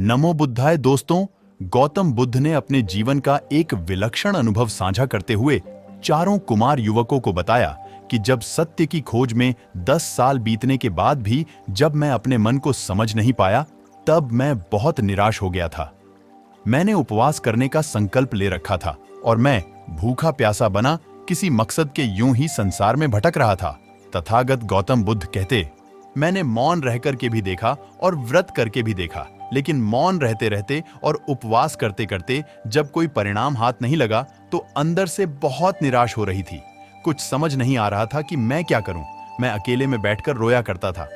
नमो बुद्धाय दोस्तों। गौतम बुद्ध ने अपने जीवन का एक विलक्षण अनुभव साझा करते हुए चारों कुमार युवकों को बताया कि जब सत्य की खोज में 10 साल बीतने के बाद भी जब मैं अपने मन को समझ नहीं पाया, तब मैं बहुत निराश हो गया था। मैंने उपवास करने का संकल्प ले रखा था और मैं भूखा प्यासा बना किसी मकसद के यूं ही संसार में भटक रहा था। तथागत गौतम बुद्ध कहते, मैंने मौन रहकर के भी देखा और व्रत करके भी देखा, लेकिन मौन रहते रहते और उपवास करते करते जब कोई परिणाम हाथ नहीं लगा तो अंदर से बहुत निराश हो रही थी। कुछ समझ नहीं आ रहा था कि मैं क्या करूं। मैं अकेले में बैठकर रोया करता था।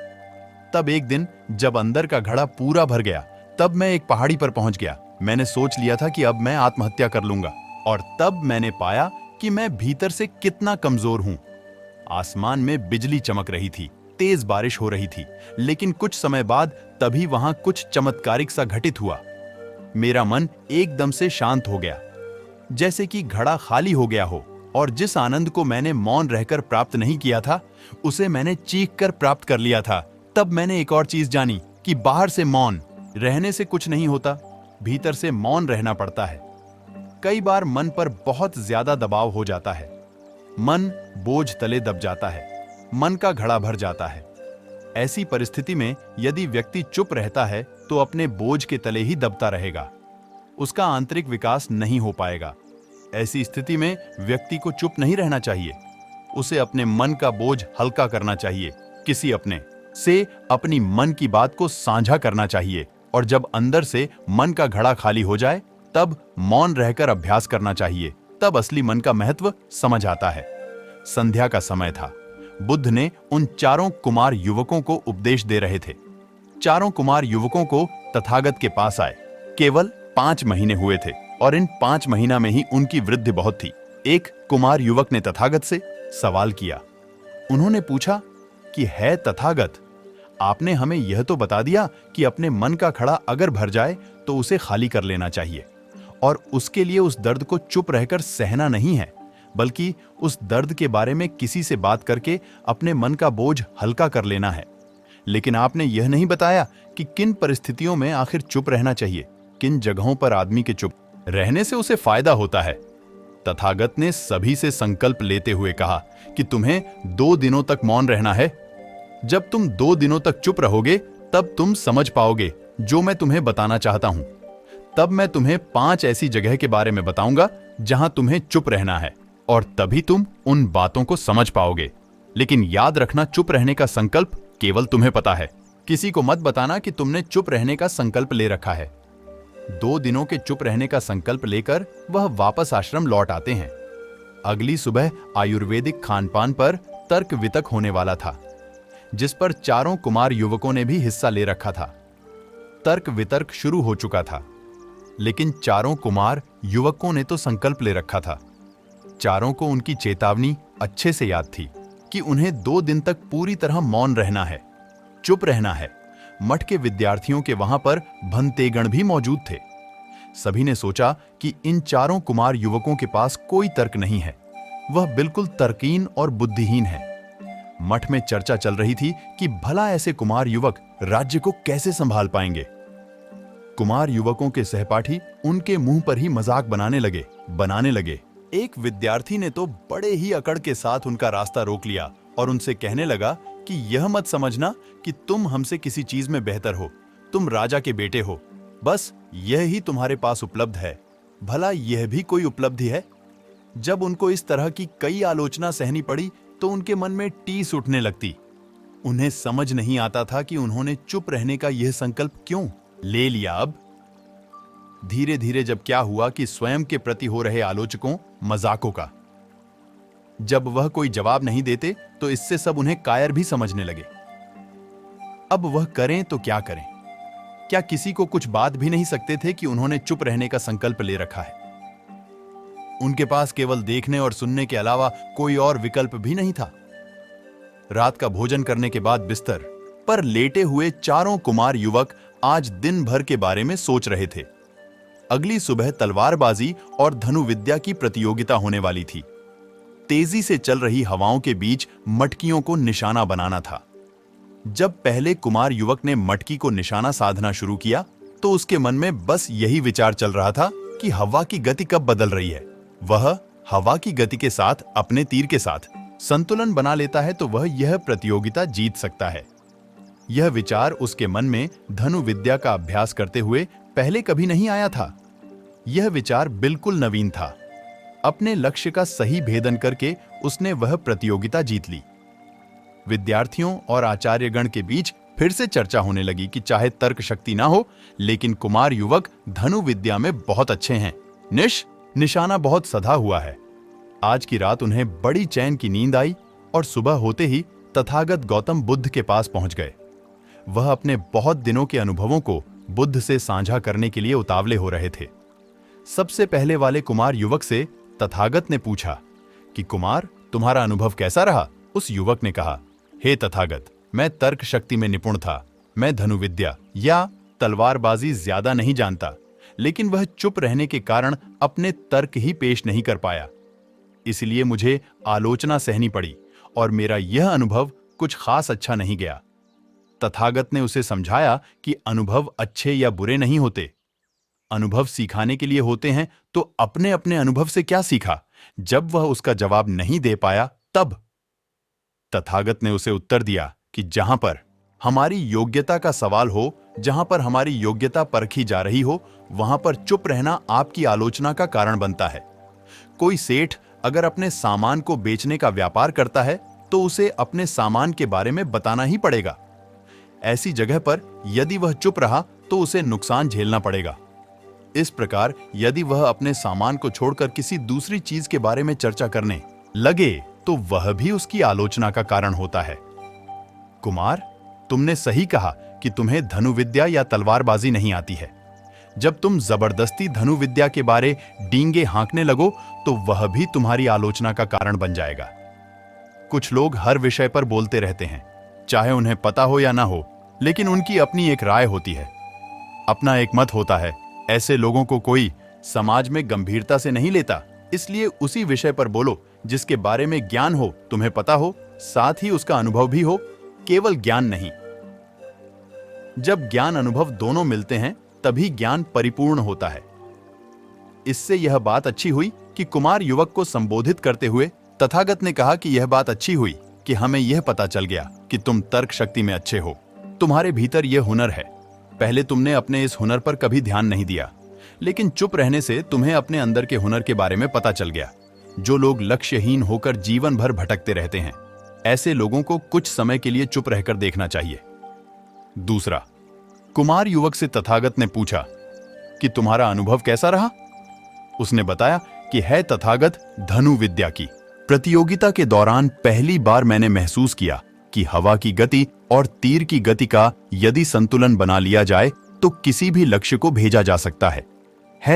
तब एक दिन जब अंदर का घड़ा पूरा भर गया, तब मैं एक पहाड़ी पर पहुंच गया। मैंने सोच लिया था कि अब मैं आत्महत्या कर लूंगा, और तब मैंने पाया कि मैं भीतर से कितना कमजोर हूं। आसमान में बिजली चमक रही थी, तेज बारिश हो रही थी, लेकिन कुछ समय बाद तभी वहां कुछ चमत्कारिक सा घटित हुआ। मेरा मन एकदम से शांत हो गया, जैसे कि घड़ा खाली हो गया हो, और जिस आनंद को मैंने मौन रहकर प्राप्त नहीं किया था, उसे मैंने चीख कर प्राप्त कर लिया था। तब मैंने एक और चीज जानी कि बाहर से मौन रहने से कुछ नहीं होता, भीतर से मौन रहना पड़ता है। कई बार मन पर बहुत ज्यादा दबाव हो जाता है, मन बोझ तले दब जाता है, मन का घड़ा भर जाता है। ऐसी परिस्थिति में यदि व्यक्ति चुप रहता है तो अपने बोझ के तले ही दबता रहेगा, उसका आंतरिक विकास नहीं हो पाएगा। ऐसी स्थिति में व्यक्ति को चुप नहीं रहना चाहिए, उसे अपने मन का बोझ हल्का करना चाहिए, किसी अपने से अपनी मन की बात को साझा करना चाहिए, और जब अंदर से मन का घड़ा खाली हो जाए तब मौन रहकर अभ्यास करना चाहिए। तब असली मन का महत्व समझ आता है। संध्या का समय था। बुद्ध ने उन चारों कुमार युवकों को उपदेश दे रहे थे। चारों कुमार युवकों को तथागत के पास आए। केवल 5 महीने हुए थे और इन 5 महीना में ही उनकी वृद्धि बहुत थी। एक कुमार युवक ने तथागत से सवाल किया। उन्होंने पूछा कि है तथागत, आपने हमें यह तो बता दिया कि अपने मन का घड़ा अगर भर जाए तो उसे खाली कर लेना चाहिए, और उसके लिए उस दर्द को चुप रहकर सहना नहीं है, बल्कि उस दर्द के बारे में किसी से बात करके अपने मन का बोझ हल्का कर लेना है। लेकिन आपने यह नहीं बताया कि किन परिस्थितियों में आखिर चुप रहना चाहिए, किन जगहों पर आदमी के चुप रहने से उसे फायदा होता है। तथागत ने सभी से संकल्प लेते हुए कहा कि तुम्हें 2 दिनों तक मौन रहना है। जब तुम 2 दिनों तक चुप रहोगे तब तुम समझ पाओगे जो मैं तुम्हें बताना चाहता हूं। तब मैं तुम्हें 5 ऐसी जगह के बारे में बताऊंगा जहां तुम्हें चुप रहना है, और तभी तुम उन बातों को समझ पाओगे। लेकिन याद रखना, चुप रहने का संकल्प केवल तुम्हें पता है। किसी को मत बताना कि तुमने चुप रहने का संकल्प ले रखा है। 2 दिनों के चुप रहने का संकल्प लेकर वह वापस आश्रम लौट आते हैं। अगली सुबह आयुर्वेदिक खानपान पर तर्क वितर्क होने वाला था, जिस पर चारों कुमार युवकों ने भी हिस्सा ले रखा था। तर्क वितर्क शुरू हो चुका था, लेकिन चारों कुमार युवकों ने तो संकल्प ले रखा था। चारों को उनकी चेतावनी अच्छे से याद थी कि उन्हें 2 दिन तक पूरी तरह मौन रहना है, चुप रहना है। मठ के विद्यार्थियों के वहां पर भंतेगण भी मौजूद थे। सभी ने सोचा कि इन चारों कुमार युवकों के पास कोई तर्क नहीं है, वह बिल्कुल तर्कहीन और बुद्धिहीन है। मठ में चर्चा चल रही थी कि भला ऐसे कुमार युवक राज्य को कैसे संभाल पाएंगे। कुमार युवकों के सहपाठी उनके मुंह पर ही मजाक बनाने लगे। एक विद्यार्थी ने तो बड़े ही अकड़ के साथ उनका रास्ता रोक लिया और उनसे कहने लगा कि यह मत समझना कि तुम हमसे किसी चीज में बेहतर हो, तुम राजा के बेटे हो, बस यह ही तुम्हारे पास उपलब्ध है। भला यह भी कोई उपलब्धि है? जब उनको इस तरह की कई आलोचना सहनी पड़ी तो उनके मन में टीस उठने लगती। उन्हें समझ नहीं आता था कि उन्होंने चुप रहने का यह संकल्प क्यों ले लिया। अब धीरे धीरे जब क्या हुआ कि स्वयं के प्रति हो रहे आलोचकों, मजाकों का जब वह कोई जवाब नहीं देते तो इससे सब उन्हें कायर भी समझने लगे। अब वह करें तो क्या करें? क्या किसी को कुछ बात भी नहीं सकते थे कि उन्होंने चुप रहने का संकल्प ले रखा है? उनके पास केवल देखने और सुनने के अलावा कोई और विकल्प भी नहीं था। रात का भोजन करने के बाद बिस्तर पर लेटे हुए चारों कुमार युवक आज दिन भर के बारे में सोच रहे थे। अगली सुबह तलवारबाजी और धनुविद्या की प्रतियोगिता होने वाली थी। तेजी से चल रही हवाओं के बीच मटकियों को निशाना बनाना था। जब पहले कुमार युवक ने मटकी को निशाना साधना शुरू किया तो उसके मन में बस यही विचार चल रहा था कि हवा की गति कब बदल रही है। वह हवा की गति के साथ अपने तीर के साथ संतुलन बना लेता है तो वह यह प्रतियोगिता जीत सकता है। यह विचार उसके मन में धनु विद्या का अभ्यास करते हुए पहले कभी नहीं आया था। यह विचार बिल्कुल नवीन था। अपने लक्ष्य का सही भेदन करके उसने वह प्रतियोगिता जीत ली। विद्यार्थियों और आचार्यगण के बीच फिर से चर्चा होने लगी कि चाहे तर्क शक्ति ना हो, लेकिन कुमार युवक धनु विद्या में बहुत अच्छे हैं। निशाना बहुत सधा हुआ है। आज की रात उन्हें बड़ी चैन की नींद आई और सुबह होते ही तथागत गौतम बुद्ध के पास पहुंच गए। वह अपने बहुत दिनों के अनुभवों को बुद्ध से साझा करने के लिए उतावले हो रहे थे। सबसे पहले वाले कुमार युवक से तथागत ने पूछा कि कुमार, तुम्हारा अनुभव कैसा रहा? उस युवक ने कहा, हे तथागत, मैं तर्क शक्ति में निपुण था। मैं धनुविद्या या तलवारबाजी ज्यादा नहीं जानता, लेकिन वह चुप रहने के कारण अपने तर्क ही पेश नहीं कर पाया। इसलिए मुझे आलोचना सहनी पड़ी और मेरा यह अनुभव कुछ खास अच्छा नहीं गया। तथागत ने उसे समझाया कि अनुभव अच्छे या बुरे नहीं होते। अनुभव सिखाने के लिए होते हैं, तो अपने अपने अनुभव से क्या सीखा? जब वह उसका जवाब नहीं दे पाया तब तथागत ने उसे उत्तर दिया कि जहां पर हमारी योग्यता का सवाल हो, जहां पर हमारी योग्यता परखी जा रही हो, वहां पर चुप रहना आपकी आलोचना का कारण बनता है। कोई सेठ अगर अपने सामान को बेचने का व्यापार करता है तो उसे अपने सामान के बारे में बताना ही पड़ेगा। ऐसी जगह पर यदि वह चुप रहा तो उसे नुकसान झेलना पड़ेगा। इस प्रकार यदि वह अपने सामान को छोड़कर किसी दूसरी चीज के बारे में चर्चा करने लगे तो वह भी उसकी आलोचना का कारण होता है। कुमार, तुमने सही कहा कि तुम्हें धनुविद्या या तलवारबाजी नहीं आती है। जब तुम जबरदस्ती धनुविद्या के बारे डींगे हाँकने लगो तो वह भी तुम्हारी आलोचना का कारण बन जाएगा। कुछ लोग हर विषय पर बोलते रहते हैं, चाहे उन्हें पता हो या ना हो, लेकिन उनकी अपनी एक राय होती है, अपना एक मत होता है। ऐसे लोगों को कोई समाज में गंभीरता से नहीं लेता। इसलिए उसी विषय पर बोलो जिसके बारे में ज्ञान हो, तुम्हें पता हो, साथ ही उसका अनुभव भी हो, केवल ज्ञान नहीं। जब ज्ञान अनुभव दोनों मिलते हैं तभी ज्ञान परिपूर्ण होता है। इससे यह बात अच्छी हुई कि कुमार युवक को संबोधित करते हुए तथागत ने कहा कि यह बात अच्छी हुई कि हमें यह पता चल गया कि तुम तर्क शक्ति में अच्छे हो। तुम्हारे भीतर यह हुनर है। पहले तुमने अपने इस हुनर पर कभी ध्यान नहीं दिया, लेकिन चुप रहने से तुम्हें अपने अंदर के हुनर के बारे में पता चल गया। जो लोग लक्ष्यहीन होकर जीवन भर भटकते रहते हैं, ऐसे लोगों को कुछ समय के लिए चुप रहकर देखना चाहिए। दूसरा, कुमार युवक से तथागत ने पूछा कि तुम्हारा अनुभव कैसा रहा? उसने बताया कि है तथागत, धनु विद्या की प्रतियोगिता के दौरान पहली बार मैंने महसूस किया कि हवा की गति और तीर की गति का यदि संतुलन बना लिया जाए तो किसी भी लक्ष्य को भेजा जा सकता है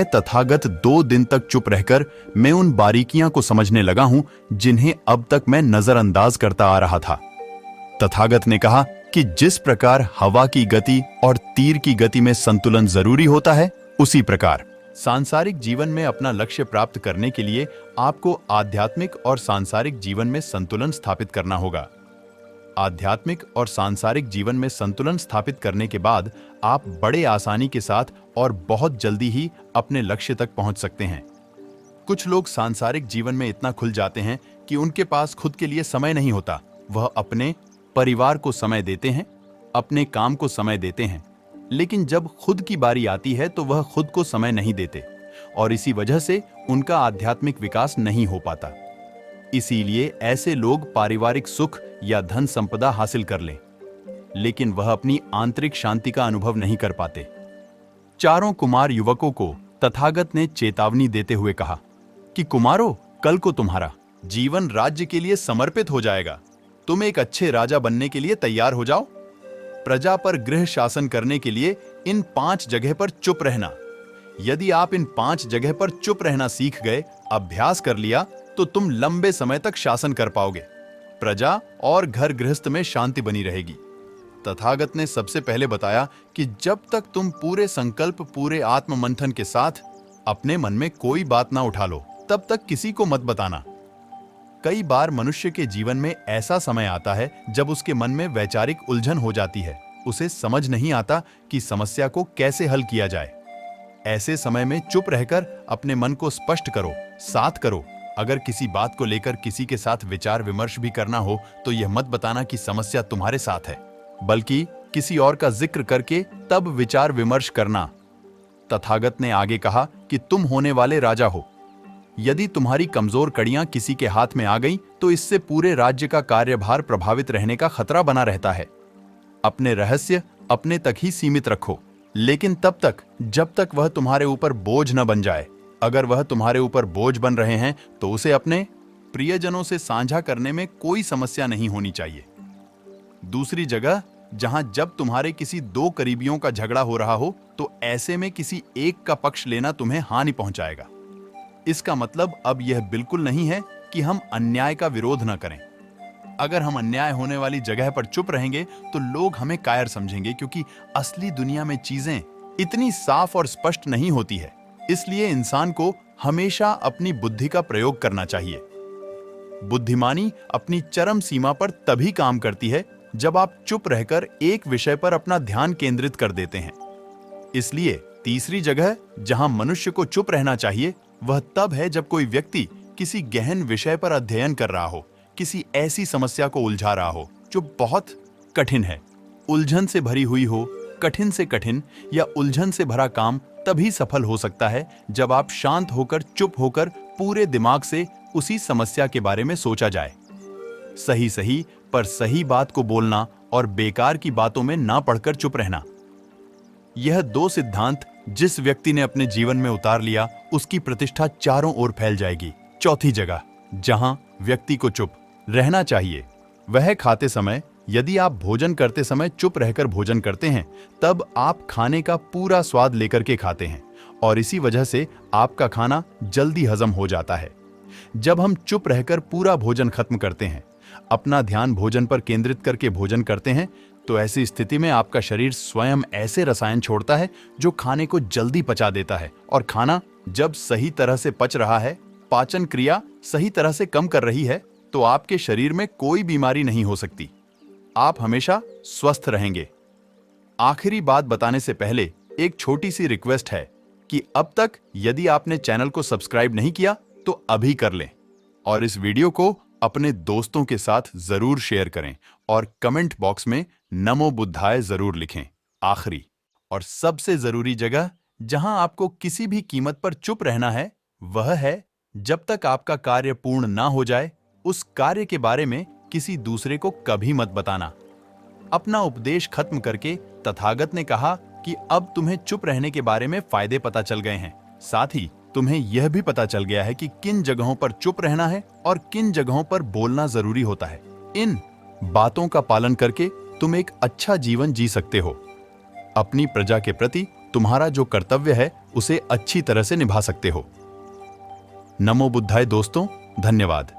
तथागत, 2 दिन तक चुप रहकर मैं उन बारीकियां को समझने लगा हूं जिन्हें अब तक मैं नजरअंदाज करता आ रहा था। तथागत ने कहा कि जिस प्रकार हवा की गति और तीर की गति में संतुलन जरूरी होता है, उसी प्रकार सांसारिक जीवन में अपना लक्ष्य प्राप्त करने के लिए आपको आध्यात्मिक और सांसारिक जीवन में संतुलन स्थापित करना होगा। आध्यात्मिक और सांसारिक जीवन में संतुलन स्थापित करने के बाद आप बड़े आसानी के साथ और बहुत जल्दी ही अपने लक्ष्य तक पहुंच सकते हैं। कुछ लोग सांसारिक जीवन में इतना खुल जाते हैं कि उनके पास खुद के लिए समय नहीं होता। वह अपने परिवार को समय देते हैं, अपने काम को समय देते हैं, लेकिन जब खुद की बारी आती है तो वह खुद को समय नहीं देते और इसी वजह से उनका आध्यात्मिक विकास नहीं हो पाता। इसीलिए ऐसे लोग पारिवारिक सुख या धन संपदा हासिल कर लें, लेकिन वह अपनी आंतरिक शांति का अनुभव नहीं कर पाते। चारों कुमार युवकों को तथागत ने चेतावनी देते हुए कहा कि कुमारों, कल को तुम्हारा जीवन राज्य के लिए समर्पित हो जाएगा। तुम एक अच्छे राजा बनने के लिए तैयार हो जाओ। प्रजा पर गृह शासन करने के लिए इन 5 जगह पर चुप रहना। यदि आप इन 5 जगह पर चुप रहना सीख गए, अभ्यास कर लिया, तो तुम लंबे समय तक शासन कर पाओगे। प्रजा और घर गृहस्थ में शांति बनी रहेगी। तथागत ने सबसे पहले बताया कि जब तक तुम पूरे संकल्प, पूरे आत्म मंथन के साथ अपने मन में कोई बात ना उठा लो, तब तक किसी को मत बताना। कई बार मनुष्य के जीवन में ऐसा समय आता है जब उसके मन में वैचारिक उलझन हो जाती है उसे समझ नहीं आता कि समस्या को कैसे हल किया जाए। ऐसे समय में चुप रहकर अपने मन को स्पष्ट करो, साथ करो। अगर किसी बात को लेकर किसी के साथ विचार विमर्श भी करना हो तो यह मत बताना कि समस्या तुम्हारे साथ है, बल्कि किसी और का जिक्र करके तब विचार विमर्श करना। तथागत ने आगे कहा कि तुम होने वाले राजा हो। यदि तुम्हारी कमजोर कड़ियां किसी के हाथ में आ गईं, तो इससे पूरे राज्य का कार्यभार प्रभावित रहने का खतरा बना रहता है। अपने रहस्य अपने तक ही सीमित रखो, लेकिन तब तक जब तक वह तुम्हारे ऊपर बोझ न बन जाए। अगर वह तुम्हारे ऊपर बोझ बन रहे हैं तो उसे अपने प्रियजनों से साझा करने में कोई समस्या नहीं होनी चाहिए। दूसरी जगह, जहां जब तुम्हारे किसी दो करीबियों का झगड़ा हो रहा हो, तो ऐसे में किसी एक का पक्ष लेना तुम्हें हानि पहुंचाएगा। इसका मतलब अब यह बिल्कुल नहीं है कि हम अन्याय का विरोध न करें। अगर हम अन्याय होने वाली जगह पर चुप रहेंगे तो लोग हमें कायर समझेंगे, क्योंकि असली दुनिया में चीजें इतनी साफ और स्पष्ट नहीं होती है। इसलिए इंसान को हमेशा अपनी बुद्धि का प्रयोग करना चाहिए। बुद्धिमानी अपनी चरम सीमा पर तभी काम करती है जब आप चुप रहकर एक विषय पर अपना ध्यान केंद्रित कर देते हैं। इसलिए तीसरी जगह जहां मनुष्य को चुप रहना चाहिए वह तब है जब कोई व्यक्ति किसी गहन विषय पर अध्ययन कर रहा हो, किसी ऐसी समस्या को उलझा रहा हो जो बहुत कठिन है, उलझन से भरी हुई हो। कठिन से कठिन या उलझन से भरा काम तभी सफल हो सकता है जब आप शांत होकर, चुप होकर पूरे दिमाग से उसी समस्या के बारे में सोचा जाए। सही सही पर सही बात को बोलना और बेकार की बातों में ना पढ़कर चुप रहना, यह दो सिद्धांत जिस व्यक्ति ने अपने जीवन में उतार लिया उसकी प्रतिष्ठा चारों ओर फैल जाएगी। चौथी जगह जहां व्यक्ति को चुप रहना चाहिए वह खाते समय। यदि आप भोजन करते समय चुप रहकर भोजन करते हैं तब आप खाने का पूरा स्वाद लेकर के खाते हैं और इसी वजह से आपका खाना जल्दी हजम हो जाता है। जब हम चुप रहकर पूरा भोजन खत्म करते हैं, अपना ध्यान भोजन पर केंद्रित करके भोजन करते हैं, तो ऐसी स्थिति में आपका शरीर स्वयं ऐसे रसायन छोड़ता है जो खाने को जल्दी पचा देता है। और खाना जब सही तरह से पच रहा है, पाचन क्रिया सही तरह से काम कर रही है, तो आपके शरीर में कोई बीमारी नहीं हो सकती। आप हमेशा स्वस्थ रहेंगे। आखिरी बात बताने से पहले एक छोटी सी रिक्वेस्ट है कि अब तक यदि आपने चैनल को सब्सक्राइब नहीं किया तो अभी कर लें और इस वीडियो को अपने दोस्तों के साथ जरूर शेयर करें और कमेंट बॉक्स में नमो बुद्धाय जरूर लिखें। आखिरी और सबसे जरूरी जगह जहां आपको किसी भी कीमत पर चुप रहना है वह है जब तक आपका कार्य पूर्ण ना हो जाए, उस कार्य के बारे में किसी दूसरे को कभी मत बताना। अपना उपदेश खत्म करके तथागत ने कहा कि अब तुम्हें चुप रहने के बारे में फायदे पता चल गए हैं। साथ ही तुम्हें यह भी पता चल गया है कि किन जगहों पर चुप रहना है और किन जगहों पर बोलना जरूरी होता है। इन बातों का पालन करके तुम एक अच्छा जीवन जी सकते हो। अपनी प्रजा के प्रति तुम्हारा जो कर्तव्य है उसे अच्छी तरह से निभा सकते हो। नमो बुद्धाय दोस्तों, धन्यवाद।